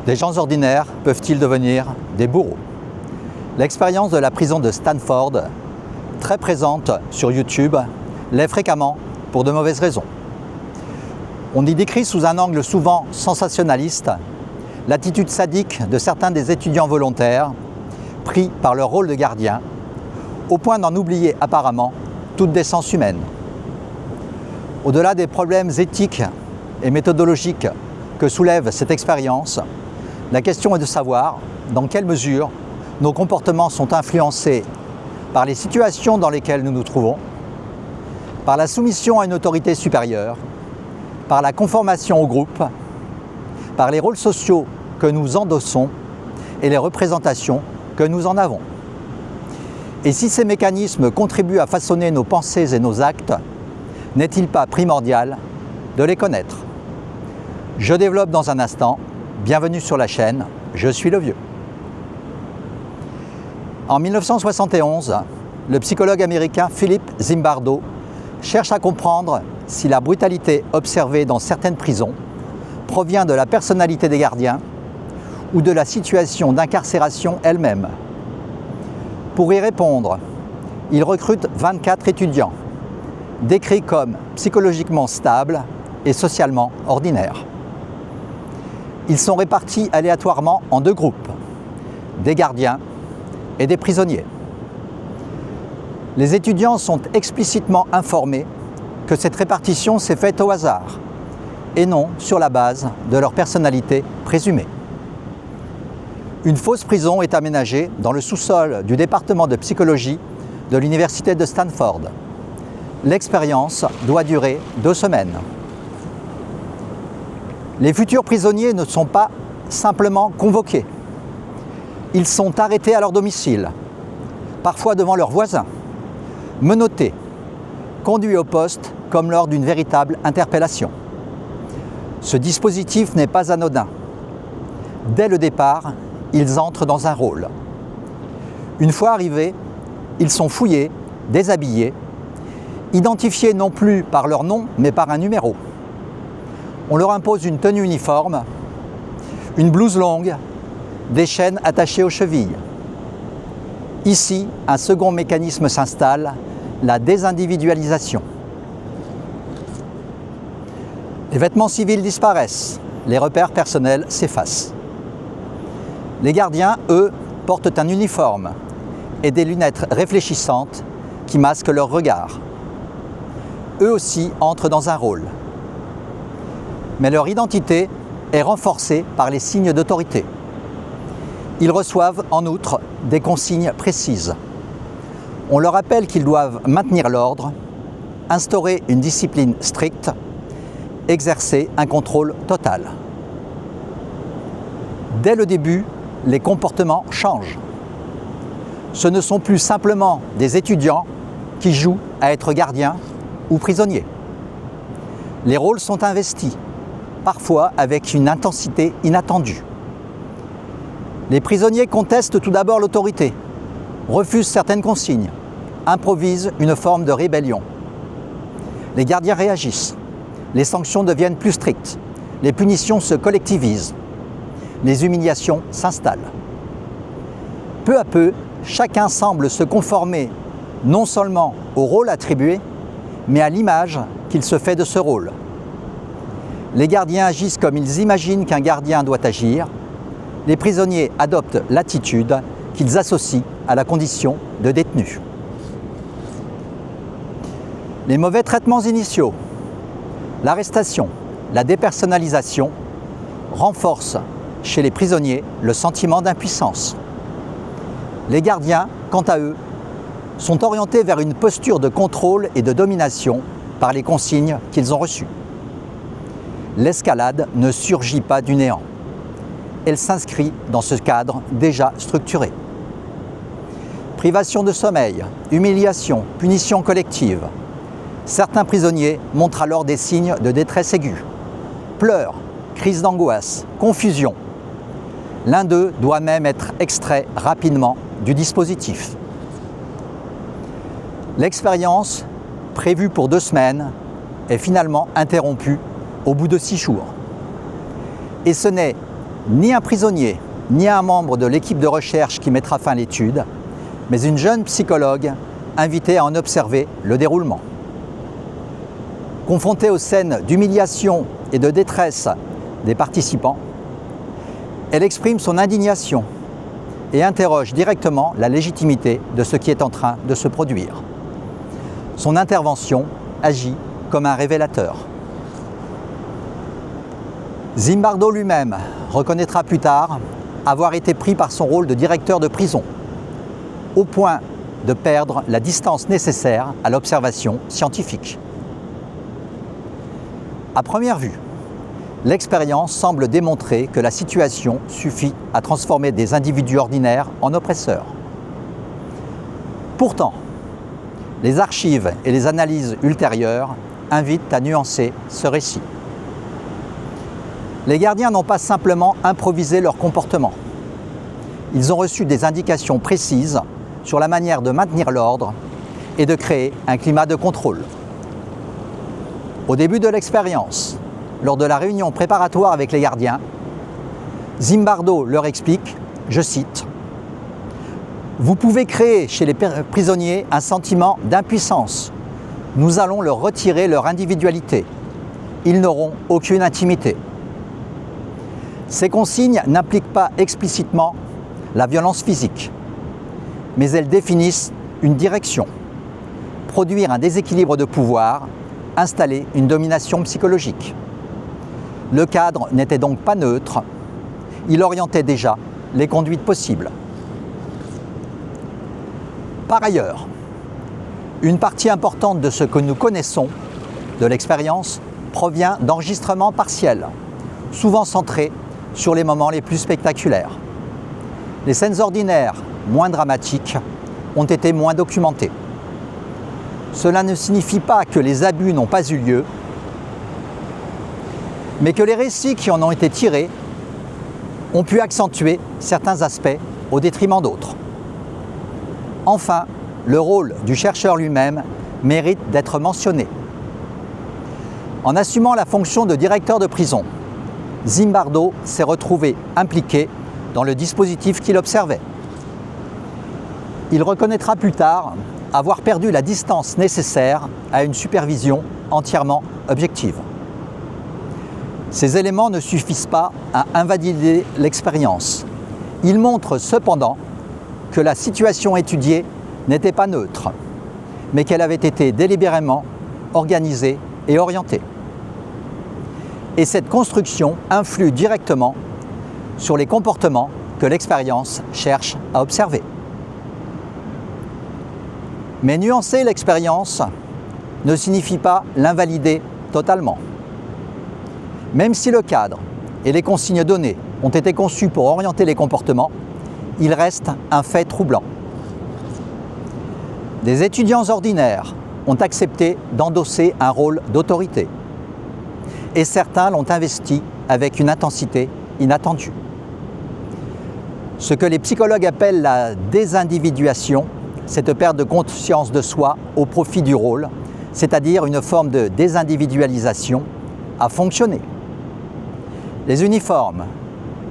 Des gens ordinaires peuvent-ils devenir des bourreaux? L'expérience de la prison de Stanford, très présente sur YouTube, l'est fréquemment pour de mauvaises raisons. On y décrit sous un angle souvent sensationnaliste l'attitude sadique de certains des étudiants volontaires pris par leur rôle de gardien, au point d'en oublier apparemment toute décence humaine. Au-delà des problèmes éthiques et méthodologiques que soulève cette expérience, la question est de savoir dans quelle mesure nos comportements sont influencés par les situations dans lesquelles nous nous trouvons, par la soumission à une autorité supérieure, par la conformation au groupe, par les rôles sociaux que nous endossons et les représentations que nous en avons. Et si ces mécanismes contribuent à façonner nos pensées et nos actes, n'est-il pas primordial de les connaître? Je développe dans un instant. Bienvenue sur la chaîne, je suis le vieux. En 1971, le psychologue américain Philip Zimbardo cherche à comprendre si la brutalité observée dans certaines prisons provient de la personnalité des gardiens ou de la situation d'incarcération elle-même. Pour y répondre, il recrute 24 étudiants, décrits comme psychologiquement stables et socialement ordinaires. Ils sont répartis aléatoirement en deux groupes, des gardiens et des prisonniers. Les étudiants sont explicitement informés que cette répartition s'est faite au hasard et non sur la base de leur personnalité présumée. Une fausse prison est aménagée dans le sous-sol du département de psychologie de l'université de Stanford. L'expérience doit durer 2 semaines. Les futurs prisonniers ne sont pas simplement convoqués. Ils sont arrêtés à leur domicile, parfois devant leurs voisins, menottés, conduits au poste comme lors d'une véritable interpellation. Ce dispositif n'est pas anodin. Dès le départ, ils entrent dans un rôle. Une fois arrivés, ils sont fouillés, déshabillés, identifiés non plus par leur nom, mais par un numéro. On leur impose une tenue uniforme, une blouse longue, des chaînes attachées aux chevilles. Ici, un second mécanisme s'installe, la désindividualisation. Les vêtements civils disparaissent, les repères personnels s'effacent. Les gardiens, eux, portent un uniforme et des lunettes réfléchissantes qui masquent leur regard. Eux aussi entrent dans un rôle. Mais leur identité est renforcée par les signes d'autorité. Ils reçoivent en outre des consignes précises. On leur rappelle qu'ils doivent maintenir l'ordre, instaurer une discipline stricte, exercer un contrôle total. Dès le début, les comportements changent. Ce ne sont plus simplement des étudiants qui jouent à être gardiens ou prisonniers. Les rôles sont investis, parfois avec une intensité inattendue. Les prisonniers contestent tout d'abord l'autorité, refusent certaines consignes, improvisent une forme de rébellion. Les gardiens réagissent, les sanctions deviennent plus strictes, les punitions se collectivisent, les humiliations s'installent. Peu à peu, chacun semble se conformer non seulement au rôle attribué, mais à l'image qu'il se fait de ce rôle. Les gardiens agissent comme ils imaginent qu'un gardien doit agir. Les prisonniers adoptent l'attitude qu'ils associent à la condition de détenu. Les mauvais traitements initiaux, l'arrestation, la dépersonnalisation renforcent chez les prisonniers le sentiment d'impuissance. Les gardiens, quant à eux, sont orientés vers une posture de contrôle et de domination par les consignes qu'ils ont reçues. L'escalade ne surgit pas du néant. Elle s'inscrit dans ce cadre déjà structuré. Privation de sommeil, humiliation, punition collective. Certains prisonniers montrent alors des signes de détresse aiguë. Pleurs, crises d'angoisse, confusion. L'un d'eux doit même être extrait rapidement du dispositif. L'expérience, prévue pour 2 semaines, est finalement interrompue au bout de 6 jours. Et ce n'est Ni un prisonnier, ni un membre de l'équipe de recherche qui mettra fin à l'étude, mais une jeune psychologue invitée à en observer le déroulement. Confrontée aux scènes d'humiliation et de détresse des participants, elle exprime son indignation et interroge directement la légitimité de ce qui est en train de se produire. Son intervention agit comme un révélateur. Zimbardo lui-même reconnaîtra plus tard avoir été pris par son rôle de directeur de prison, au point de perdre la distance nécessaire à l'observation scientifique. À première vue, l'expérience semble démontrer que la situation suffit à transformer des individus ordinaires en oppresseurs. Pourtant, les archives et les analyses ultérieures invitent à nuancer ce récit. Les gardiens n'ont pas simplement improvisé leur comportement. Ils ont reçu des indications précises sur la manière de maintenir l'ordre et de créer un climat de contrôle. Au début de l'expérience, lors de la réunion préparatoire avec les gardiens, Zimbardo leur explique, je cite, « Vous pouvez créer chez les prisonniers un sentiment d'impuissance. Nous allons leur retirer leur individualité. Ils n'auront aucune intimité. » Ces consignes n'impliquent pas explicitement la violence physique, mais elles définissent une direction, produire un déséquilibre de pouvoir, installer une domination psychologique. Le cadre n'était donc pas neutre, il orientait déjà les conduites possibles. Par ailleurs, une partie importante de ce que nous connaissons de l'expérience provient d'enregistrements partiels, souvent centrés sur les moments les plus spectaculaires. Les scènes ordinaires, moins dramatiques, ont été moins documentées. Cela ne signifie pas que les abus n'ont pas eu lieu, mais que les récits qui en ont été tirés ont pu accentuer certains aspects au détriment d'autres. Enfin, le rôle du chercheur lui-même mérite d'être mentionné. En assumant la fonction de directeur de prison, Zimbardo s'est retrouvé impliqué dans le dispositif qu'il observait. Il reconnaîtra plus tard avoir perdu la distance nécessaire à une supervision entièrement objective. Ces éléments ne suffisent pas à invalider l'expérience. Ils montrent cependant que la situation étudiée n'était pas neutre, mais qu'elle avait été délibérément organisée et orientée. Et cette construction influe directement sur les comportements que l'expérience cherche à observer. Mais nuancer l'expérience ne signifie pas l'invalider totalement. Même si le cadre et les consignes données ont été conçus pour orienter les comportements, il reste un fait troublant. Des étudiants ordinaires ont accepté d'endosser un rôle d'autorité, et certains l'ont investi avec une intensité inattendue. Ce que les psychologues appellent la désindividuation, cette perte de conscience de soi au profit du rôle, c'est-à-dire une forme de désindividualisation, a fonctionné. Les uniformes,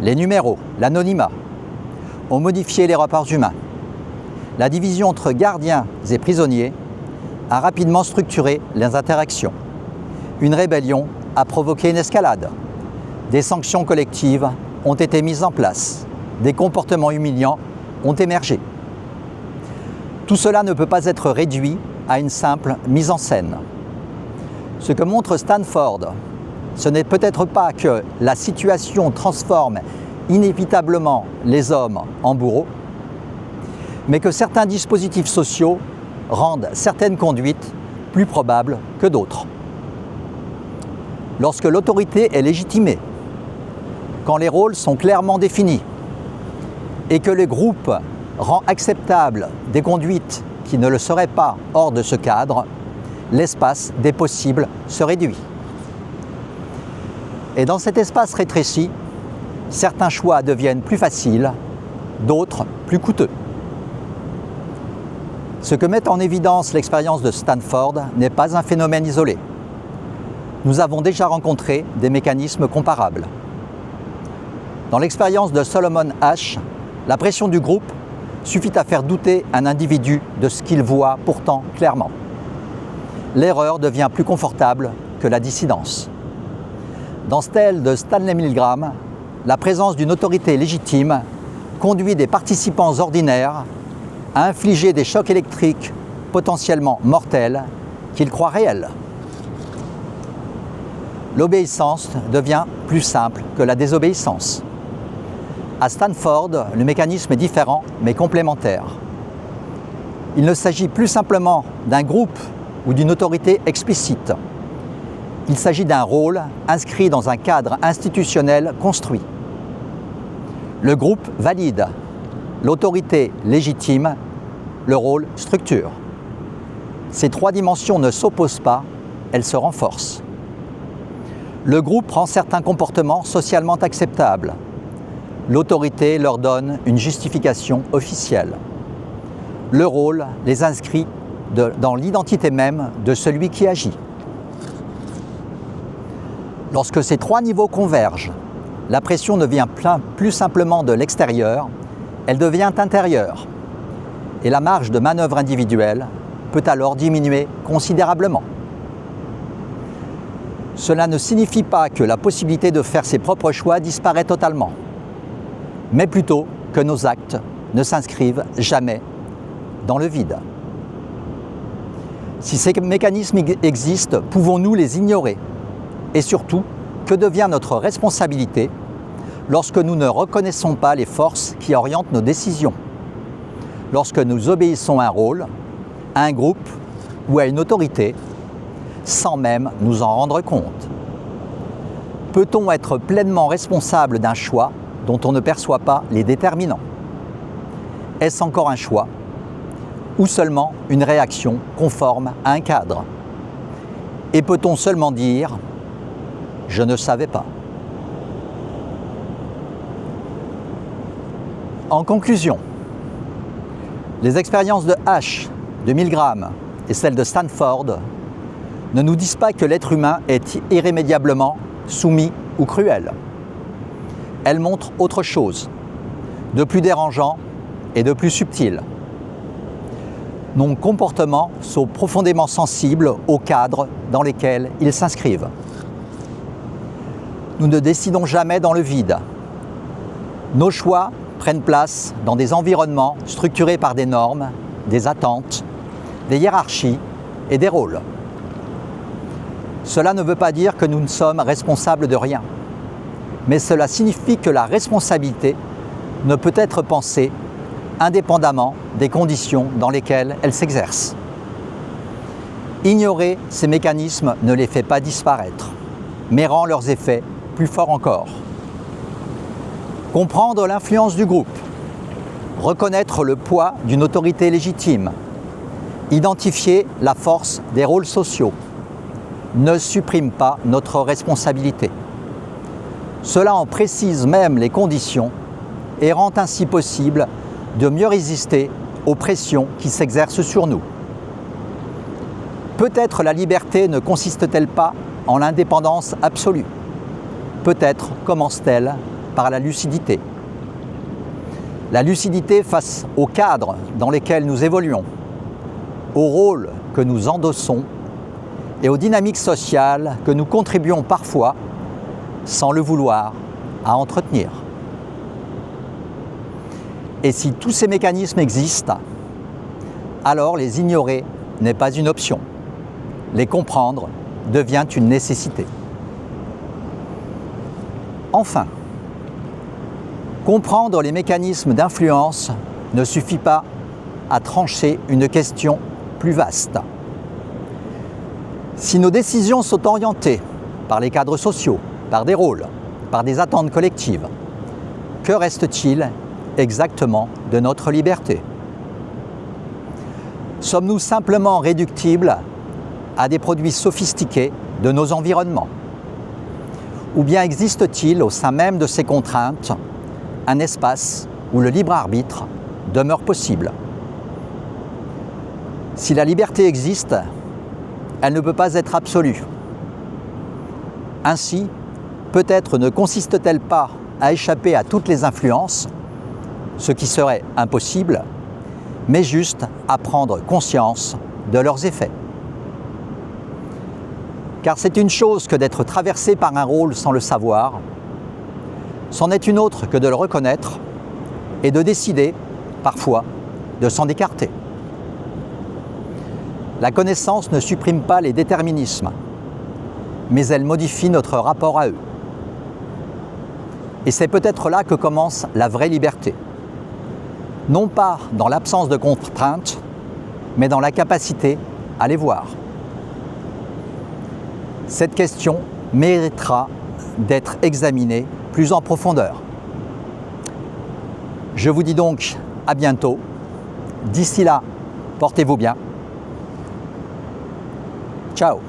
les numéros, l'anonymat ont modifié les rapports humains. La division entre gardiens et prisonniers a rapidement structuré les interactions. Une rébellion a provoqué une escalade. Des sanctions collectives ont été mises en place. Des comportements humiliants ont émergé. Tout cela ne peut pas être réduit à une simple mise en scène. Ce que montre Stanford, ce n'est peut-être pas que la situation transforme inévitablement les hommes en bourreaux, mais que certains dispositifs sociaux rendent certaines conduites plus probables que d'autres. Lorsque l'autorité est légitimée, quand les rôles sont clairement définis et que le groupe rend acceptable des conduites qui ne le seraient pas hors de ce cadre, l'espace des possibles se réduit. Et dans cet espace rétréci, certains choix deviennent plus faciles, d'autres plus coûteux. Ce que met en évidence l'expérience de Stanford n'est pas un phénomène isolé. Nous avons déjà rencontré des mécanismes comparables. Dans l'expérience de Solomon Asch, la pression du groupe suffit à faire douter un individu de ce qu'il voit pourtant clairement. L'erreur devient plus confortable que la dissidence. Dans celle de Stanley Milgram, la présence d'une autorité légitime conduit des participants ordinaires à infliger des chocs électriques potentiellement mortels qu'ils croient réels. L'obéissance devient plus simple que la désobéissance. À Stanford, le mécanisme est différent mais complémentaire. Il ne s'agit plus simplement d'un groupe ou d'une autorité explicite. Il s'agit d'un rôle inscrit dans un cadre institutionnel construit. Le groupe valide, l'autorité légitime, le rôle structure. Ces trois dimensions ne s'opposent pas, elles se renforcent. Le groupe prend certains comportements socialement acceptables. L'autorité leur donne une justification officielle. Le rôle les inscrit dans l'identité même de celui qui agit. Lorsque ces trois niveaux convergent, la pression ne vient plus simplement de l'extérieur, elle devient intérieure. Et la marge de manœuvre individuelle peut alors diminuer considérablement. Cela ne signifie pas que la possibilité de faire ses propres choix disparaît totalement, mais plutôt que nos actes ne s'inscrivent jamais dans le vide. Si ces mécanismes existent, pouvons-nous les ignorer? Et surtout, que devient notre responsabilité lorsque nous ne reconnaissons pas les forces qui orientent nos décisions? Lorsque nous obéissons à un rôle, à un groupe ou à une autorité, sans même nous en rendre compte? Peut-on être pleinement responsable d'un choix dont on ne perçoit pas les déterminants? Est-ce encore un choix ou seulement une réaction conforme à un cadre? Et peut-on seulement dire « je ne savais pas ». En conclusion, les expériences de Asch, de Milgram et celles de Stanford ne nous disent pas que l'être humain est irrémédiablement soumis ou cruel. Elles montrent autre chose, de plus dérangeant et de plus subtil. Nos comportements sont profondément sensibles aux cadres dans lesquels ils s'inscrivent. Nous ne décidons jamais dans le vide. Nos choix prennent place dans des environnements structurés par des normes, des attentes, des hiérarchies et des rôles. Cela ne veut pas dire que nous ne sommes responsables de rien, mais cela signifie que la responsabilité ne peut être pensée indépendamment des conditions dans lesquelles elle s'exerce. Ignorer ces mécanismes ne les fait pas disparaître, mais rend leurs effets plus forts encore. Comprendre l'influence du groupe, reconnaître le poids d'une autorité légitime, identifier la force des rôles sociaux, ne supprime pas notre responsabilité. Cela en précise même les conditions et rend ainsi possible de mieux résister aux pressions qui s'exercent sur nous. Peut-être la liberté ne consiste-t-elle pas en l'indépendance absolue. Peut-être commence-t-elle par la lucidité. La lucidité face aux cadres dans lesquels nous évoluons, aux rôles que nous endossons et aux dynamiques sociales que nous contribuons parfois, sans le vouloir, à entretenir. Et si tous ces mécanismes existent, alors les ignorer n'est pas une option. Les comprendre devient une nécessité. Enfin, comprendre les mécanismes d'influence ne suffit pas à trancher une question plus vaste. Si nos décisions sont orientées par les cadres sociaux, par des rôles, par des attentes collectives, que reste-t-il exactement de notre liberté? Sommes-nous simplement réductibles à des produits sophistiqués de nos environnements? Ou bien existe-t-il au sein même de ces contraintes un espace où le libre arbitre demeure possible? Si la liberté existe, elle ne peut pas être absolue. Ainsi, peut-être ne consiste-t-elle pas à échapper à toutes les influences, ce qui serait impossible, mais juste à prendre conscience de leurs effets. Car c'est une chose que d'être traversé par un rôle sans le savoir, c'en est une autre que de le reconnaître et de décider, parfois, de s'en écarter. La connaissance ne supprime pas les déterminismes, mais elle modifie notre rapport à eux. Et c'est peut-être là que commence la vraie liberté. Non pas dans l'absence de contraintes, mais dans la capacité à les voir. Cette question méritera d'être examinée plus en profondeur. Je vous dis donc à bientôt. D'ici là, portez-vous bien. Ciao.